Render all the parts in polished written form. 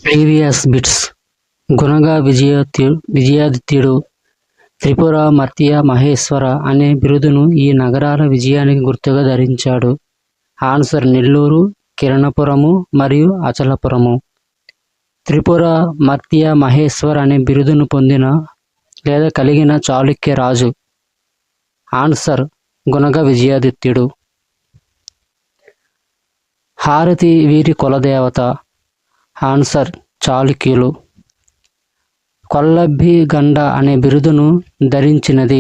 Previous bits. గుణగ విజయాదిత్యుడు త్రిపుర మర్త్య మహేశ్వర అనే బిరుదును ఈ నగరాల విజయానికి గుర్తుగా ధరించాడు. ఆన్సర్ నెల్లూరు, కిరణపురము మరియు అచలపురము. త్రిపుర మర్త్య మహేశ్వర అనే బిరుదును పొందిన లేదా కలిగిన చాళుక్య రాజు. ఆన్సర్ గుణగ విజయాదిత్యుడు. హారతి వీరి కులదేవత. ఆన్సర్ చాళుక్యులు. కొల్లభి గండ అనే బిరుదును ధరించినది.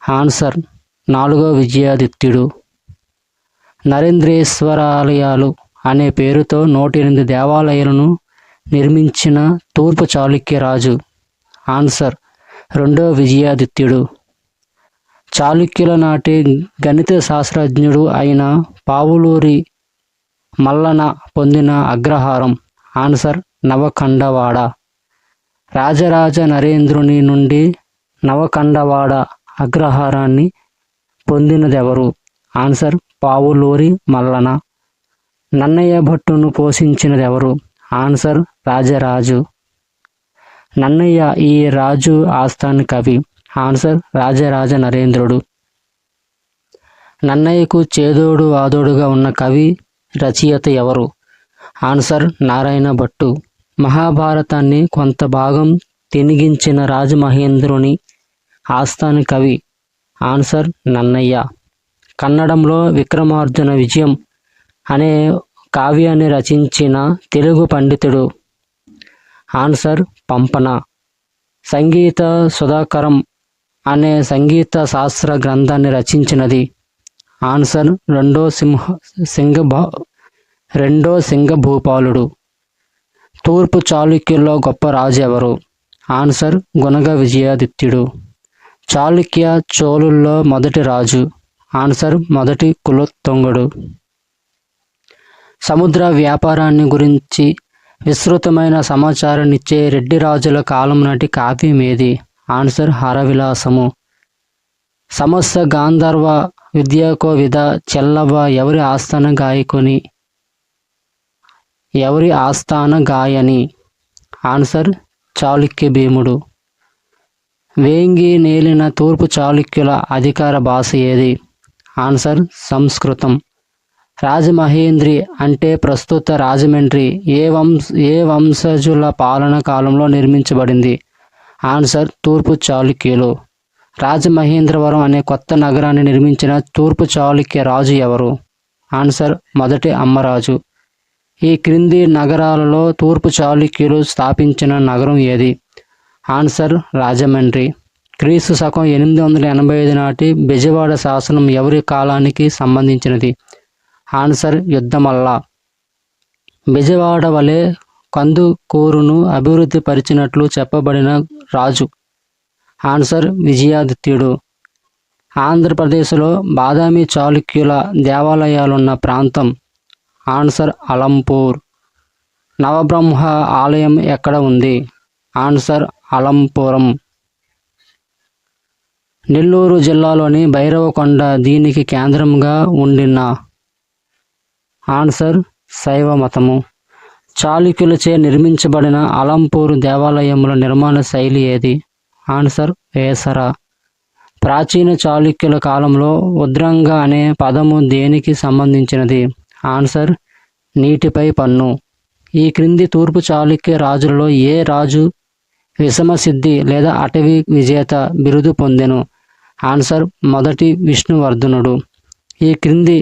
ఆన్సర్ 4వ విజయాదిత్యుడు. నరేంద్రేశ్వరాలయాలు అనే పేరుతో 108 దేవాలయాలను నిర్మించిన తూర్పు చాళుక్య రాజు. ఆన్సర్ 2వ విజయాదిత్యుడు. చాళుక్యుల నాటి గణిత శాస్త్రజ్ఞుడు అయిన పావులూరి మల్లన పొందిన అగ్రహారం. ఆన్సర్ నవఖండవాడ. రాజరాజ నరేంద్రుని నుండి నవఖండవాడ అగ్రహారాన్ని పొందినదెవరు? ఆన్సర్ పావులూరి మల్లన. నన్నయ్య భట్టును పోషించినదెవరు? ఆన్సర్ రాజరాజు. నన్నయ్య ఈ రాజు ఆస్థాన కవి. ఆన్సర్ రాజరాజ నరేంద్రుడు. నన్నయ్యకు చేదోడు వాదోడుగా ఉన్న కవి రచయిత ఎవరు? ఆన్సర్ నారాయణ భట్టు. మహాభారతాన్ని కొంత భాగం తెనిగించిన రాజమహేంద్రుని ఆస్థాన కవి. ఆన్సర్ నన్నయ్య. కన్నడంలో విక్రమార్జున విజయం అనే కావ్యాన్ని రచించిన తెలుగు పండితుడు. ఆన్సర్ పంపన. సంగీత సుధాకరం అనే సంగీత శాస్త్ర గ్రంథాన్ని రచించినది. ఆన్సర్ రెండో సింగభూపాలుడు. తూర్పు చాళుక్యుల్లో గొప్ప రాజు ఎవరు? ఆన్సర్ గుణగ విజయాదిత్యుడు. చాళుక్య చోళుల్లో మొదటి రాజు. ఆన్సర్ మొదటి కులోత్తుంగుడు. సముద్ర వ్యాపారాన్ని గురించి విస్తృతమైన సమాచారాన్నిచ్చే రెడ్డి రాజుల కాలం నాటి కావ్యం ఏది? ఆన్సర్ హరవిలాసము. సమస్త గాంధర్వ విద్యాకో విధ చెల్లవ్వ ఎవరి ఆస్థాన గాయని? ఆన్సర్ చాళుక్య భీముడు. వేంగి నేలిన తూర్పు చాళుక్యుల అధికార భాష ఏది? ఆన్సర్ సంస్కృతం. రాజమహేంద్రి అంటే ప్రస్తుత రాజమండ్రి ఏ వంశజుల పాలన కాలంలో నిర్మించబడింది? ఆన్సర్ తూర్పు చాళుక్యులు. రాజమహేంద్రవరం అనే కొత్త నగరాన్ని నిర్మించిన తూర్పు చాళుక్య రాజు ఎవరు? ఆన్సర్ మొదటి అమ్మరాజు. ఈ క్రింది నగరాలలో తూర్పు చాళుక్యులు స్థాపించిన నగరం ఏది? ఆన్సర్ రాజమండ్రి. క్రీస్తు శకం 885 నాటి బెజవాడ శాసనం ఎవరి కాలానికి సంబంధించినది? ఆన్సర్ యుద్ధమల్ల. బెజవాడ వలె కందుకూరును అభివృద్ధి పరిచినట్లు చెప్పబడిన రాజు. ఆన్సర్ విజయాదిత్యుడు. ఆంధ్రప్రదేశ్లో బాదామి చాళుక్యుల దేవాలయాలున్న ప్రాంతం. ఆన్సర్ అలంపూర్. నవబ్రహ్మ ఆలయం ఎక్కడ ఉంది? ఆన్సర్ అలంపురం. నెల్లూరు జిల్లాలోని భైరవకొండ దీనికి కేంద్రంగా ఉండిన? ఆన్సర్ శైవ మతము. చాళుక్యులచే నిర్మించబడిన అలంపూరు దేవాలయముల నిర్మాణ శైలి ఏది? ఆన్సర్ వేసర. ప్రాచీన చాళుక్యుల కాలంలో ఉద్రంగ అనే పదము దేనికి సంబంధించినది? ఆన్సర్ నీటిపై పన్ను. ఈ క్రింది తూర్పు చాళుక్య రాజులలో ఏ రాజు విషమసిద్ధి లేదా అటవీ విజేత బిరుదు పొందెను? ఆన్సర్ మొదటి విష్ణువర్ధనుడు. ఈ క్రింది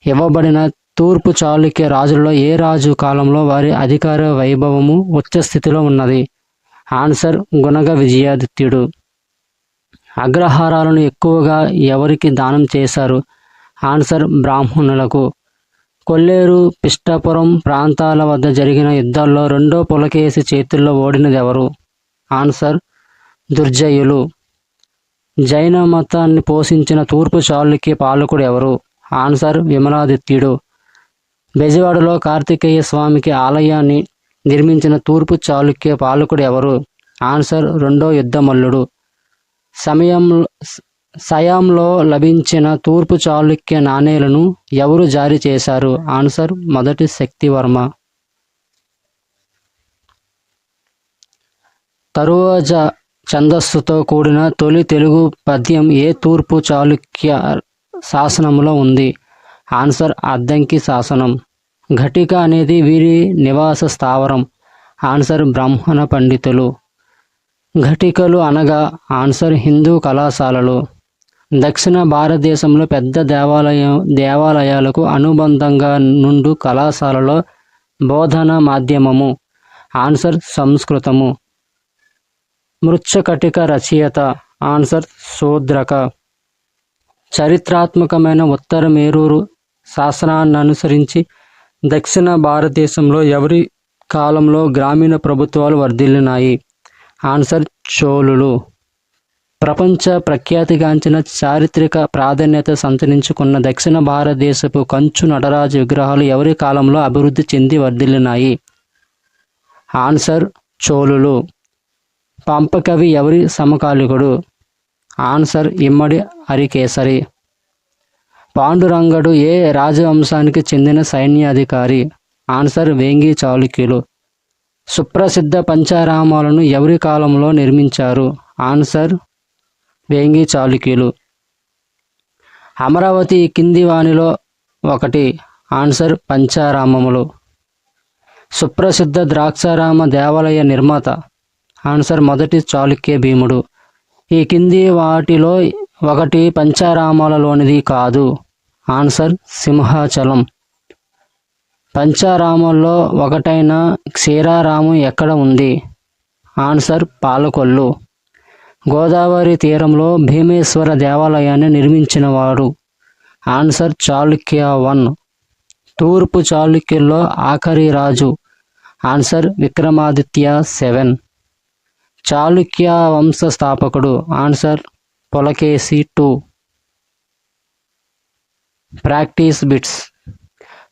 ఇవ్వబడిన తూర్పు చాళుక్య రాజులలో ఏ రాజు కాలంలో వారి అధికార వైభవము ఉచ్చస్థితిలో ఉన్నది? ఆన్సర్ గుణగ విజయాదిత్యుడు. అగ్రహారాలను ఎక్కువగా ఎవరికి దానం చేశారు? ఆన్సర్ బ్రాహ్మణులకు. కొల్లేరు, పిష్టాపురం ప్రాంతాల వద్ద జరిగిన యుద్ధాల్లో రెండో పులకేసి చేతుల్లో ఓడినదెవరు? ఆన్సర్ దుర్జయులు. జైన మతాన్ని పోషించిన తూర్పు చాళుక్య పాలకుడు ఎవరు? ఆన్సర్ విమలాదిత్యుడు. బెజవాడలో కార్తికేయ స్వామికి ఆలయాన్ని నిర్మించిన తూర్పు చాళుక్య పాలకుడు ఎవరు? ఆన్సర్ రెండో యుద్ధమల్లుడు. సయాంలో లభించిన తూర్పు చాళుక్య నాణేలను ఎవరు జారీ చేశారు? ఆన్సర్ మొదటి శక్తివర్మ. తరువాజ ఛందస్సుతో కూడిన తొలి తెలుగు పద్యం ఏ తూర్పు చాళుక్య శాసనంలో ఉంది? ఆన్సర్ అద్దంకి శాసనం. ఘటిక అనేది వీరి నివాస స్థావరం. ఆన్సర్ బ్రాహ్మణ పండితులు. ఘటికలు అనగా ఆన్సర్ హిందూ కళాశాలలు. దక్షిణ భారతదేశంలో పెద్ద దేవాలయాలకు అనుబంధంగా నుండు కళాశాలలో బోధన మాధ్యమము. ఆన్సర్ సంస్కృతము. మృచ్ఛకటిక రచయిత. ఆన్సర్ శూద్రక. చరిత్రాత్మకమైన ఉత్తర మేరూరు శాసనాన్ని అనుసరించి దక్షిణ భారతదేశంలో ఎవరి కాలంలో గ్రామీణ ప్రభుత్వాలు వర్ధిల్లినాయి? ఆన్సర్ చోళులు. ప్రపంచ ప్రఖ్యాతిగాంచిన చారిత్రక ప్రాధాన్యత సంతరించుకున్న దక్షిణ భారతదేశపు కంచు నటరాజు విగ్రహాలు ఎవరి కాలంలో అభివృద్ధి చెంది వర్ధిల్లినాయి? ఆన్సర్ చోళులు. పంపకవి ఎవరి సమకాలికుడు? ఆన్సర్ ఇమ్మడి హరికేసరి. పాండురంగడు ఏ రాజవంశానికి చెందిన సైన్యాధికారి? ఆన్సర్ వేంగి చాళుక్యులు. సుప్రసిద్ధ పంచారామాలను ఎవరి కాలంలో నిర్మించారు? ఆన్సర్ వేంగి చాళుక్యులు. అమరావతి కింది వానిలో ఒకటి. ఆన్సర్ పంచారామములు. సుప్రసిద్ధ ద్రాక్షారామ దేవాలయ నిర్మాత? ఆన్సర్ మొదటి చాళుక్య భీముడు. ఈ కింది వాటిలో ఒకటి పంచారామాలలోనిది కాదు. ఆన్సర్ సింహాచలం. పంచారామాల్లో ఒకటైన క్షీరారామం ఎక్కడ ఉంది? ఆన్సర్ పాలకొల్లు. గోదావరి తీరంలో భీమేశ్వర దేవాలయాన్ని నిర్మించినవాడు? ఆన్సర్ చాళుక్య 1. తూర్పు చాళుక్యుల్లో ఆఖరి రాజు? ఆన్సర్ విక్రమాదిత్య 7. చాళుక్య వంశ స్థాపకుడు? ఆన్సర్ పులకేశి 2. Practice bits.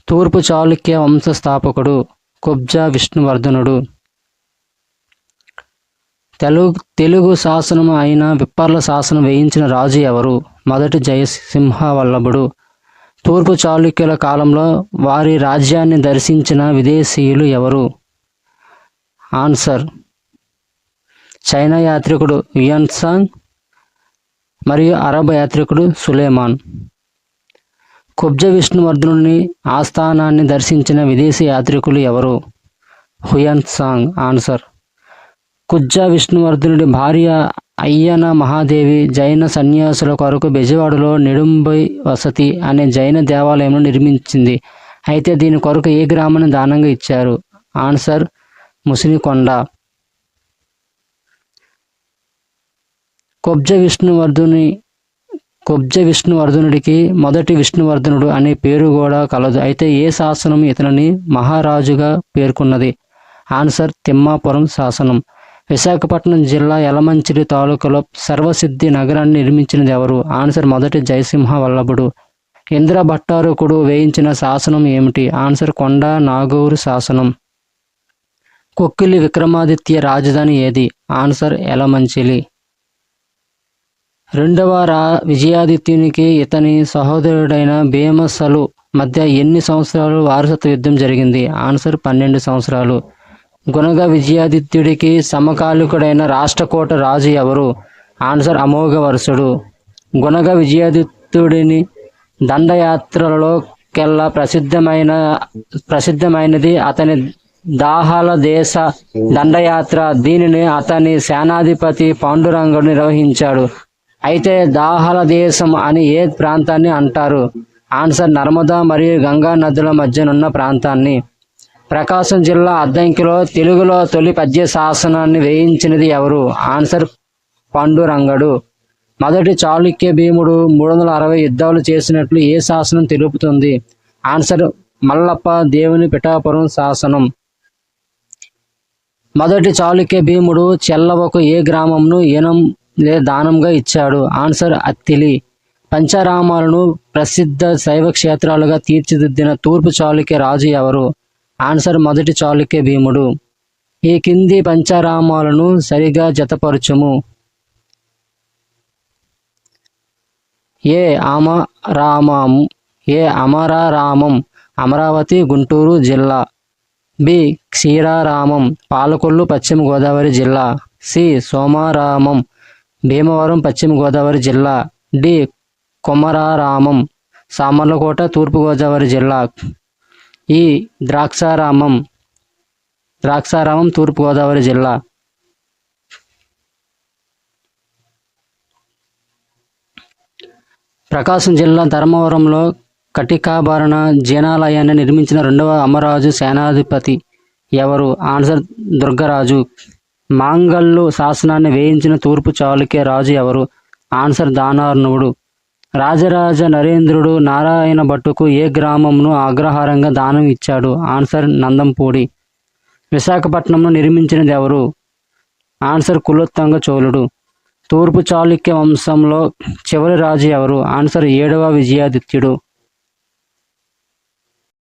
తూర్పు చాళుక్య వంశ స్థాపకుడు కుబ్జా విష్ణువర్ధనుడు. తెలుగు శాసనం అయిన విప్పర్ల శాసనం వేయించిన రాజు ఎవరు? మొదటి జయసింహ వల్లభుడు. తూర్పు చాళుక్యుల కాలంలో వారి రాజ్యాన్ని దర్శించిన విదేశీయులు ఎవరు? ఆన్సర్ చైనా యాత్రికుడు యుయన్సాంగ్ మరియు అరబ్ యాత్రికుడు సులేమాన్. కుబ్జ విష్ణువర్ధనుని ఆస్థానాన్ని దర్శించిన విదేశీ యాత్రికులు ఎవరు? హుయన్సాంగ్. ఆన్సర్. కుబ్జా విష్ణువర్ధనుడి భార్య అయ్యన మహాదేవి జైన సన్యాసుల కొరకు బెజవాడలో నెడుంబై వసతి అనే జైన దేవాలయంను నిర్మించింది. అయితే దీని కొరకు ఏ గ్రామాన్ని దానంగా ఇచ్చారు? ఆన్సర్ ముసినికొండ. కుబ్జ విష్ణువర్ధనుడికి మొదటి విష్ణువర్ధనుడు అనే పేరు కూడా కలదు. అయితే ఏ శాసనం ఇతనిని మహారాజుగా పేర్కొన్నది? ఆన్సర్ తిమ్మాపురం శాసనం. విశాఖపట్నం జిల్లా యలమంచిలి తాలూకాలో సర్వసిద్ధి నగరాన్ని నిర్మించినది ఎవరు? ఆన్సర్ మొదటి జయసింహ వల్లభుడు. ఇంద్ర భట్టారకుడు వేయించిన శాసనం ఏమిటి? ఆన్సర్ కొండ నాగూరు శాసనం. కొక్కిలి విక్రమాదిత్య రాజధాని ఏది? ఆన్సర్ యలమంచిలి. రెండవ విజయాదిత్యునికి ఇతని సహోదరుడైన భీమసలు మధ్య ఎన్ని సంవత్సరాలు వారసత్వ యుద్ధం జరిగింది? ఆన్సర్ 12 సంవత్సరాలు. గుణగ విజయాదిత్యుడికి సమకాలికుడైన రాష్ట్రకూట రాజు ఎవరు? ఆన్సర్ అమోఘవర్షుడు. గుణగ విజయాదిత్యుడిని దండయాత్రలలో కెల్లా ప్రసిద్ధమైనది అతని దాహల దేశ దండయాత్ర. దీనిని అతని సేనాధిపతి పాండురంగడు నిర్వహించాడు. అయితే దాహల దేశం అని ఏ ప్రాంతాన్ని అంటారు? ఆన్సర్ నర్మదా మరియు గంగా నదుల మధ్యనున్న ప్రాంతాన్ని. ప్రకాశం జిల్లా అద్దంకిలో తెలుగులో తొలి పద్య శాసనాన్ని వేయించినది ఎవరు? ఆన్సర్ పాండురంగడు. మొదటి చాళుక్య భీముడు 360 యుద్ధాలు చేసినట్లు ఏ శాసనం తెలుపుతుంది? ఆన్సర్ మల్లప్ప దేవుని పిఠాపురం శాసనం. మొదటి చాళుక్య భీముడు చెల్లవకు ఏ గ్రామంను దానంగా ఇచ్చాడు? ఆన్సర్ అత్తిలి. పంచారామాలను ప్రసిద్ధ శైవ క్షేత్రాలుగా తీర్చిదిద్దిన తూర్పు చాళుక్య రాజు ఎవరు? ఆన్సర్ మొదటి చాళుక్య భీముడు. ఈ కింది పంచారామాలను సరిగా జతపరచుము. ఏ అమరారామం అమరావతి గుంటూరు జిల్లా. బి క్షీరారామం పాలకొల్లు పశ్చిమ గోదావరి జిల్లా. సి సోమారామం భీమవరం పశ్చిమ గోదావరి జిల్లా. డి కొమరారామం సామర్లకోట తూర్పు గోదావరి జిల్లా. ఈ ద్రాక్షారామం తూర్పు గోదావరి జిల్లా. ప్రకాశం జిల్లా ధర్మవరంలో కటికాభరణ జీనాలయాన్ని నిర్మించిన రెండవ అమరాజు సేనాధిపతి ఎవరు? ఆన్సర్ దుర్గరాజు. మాంగల్లు శాసనాన్ని వేయించిన తూర్పు చాళుక్య రాజు ఎవరు? ఆన్సర్ దానార్ణవుడు. రాజరాజ నరేంద్రుడు నారాయణ భట్టుకు ఏ గ్రామంను అగ్రహారంగా దానం ఇచ్చాడు? ఆన్సర్ నందంపూడి. విశాఖపట్నంను నిర్మించినది ఎవరు? ఆన్సర్ కులోత్తుంగ చోళుడు. తూర్పు చాళుక్య వంశంలో చివరి రాజు ఎవరు? ఆన్సర్ 7వ విజయాదిత్యుడు.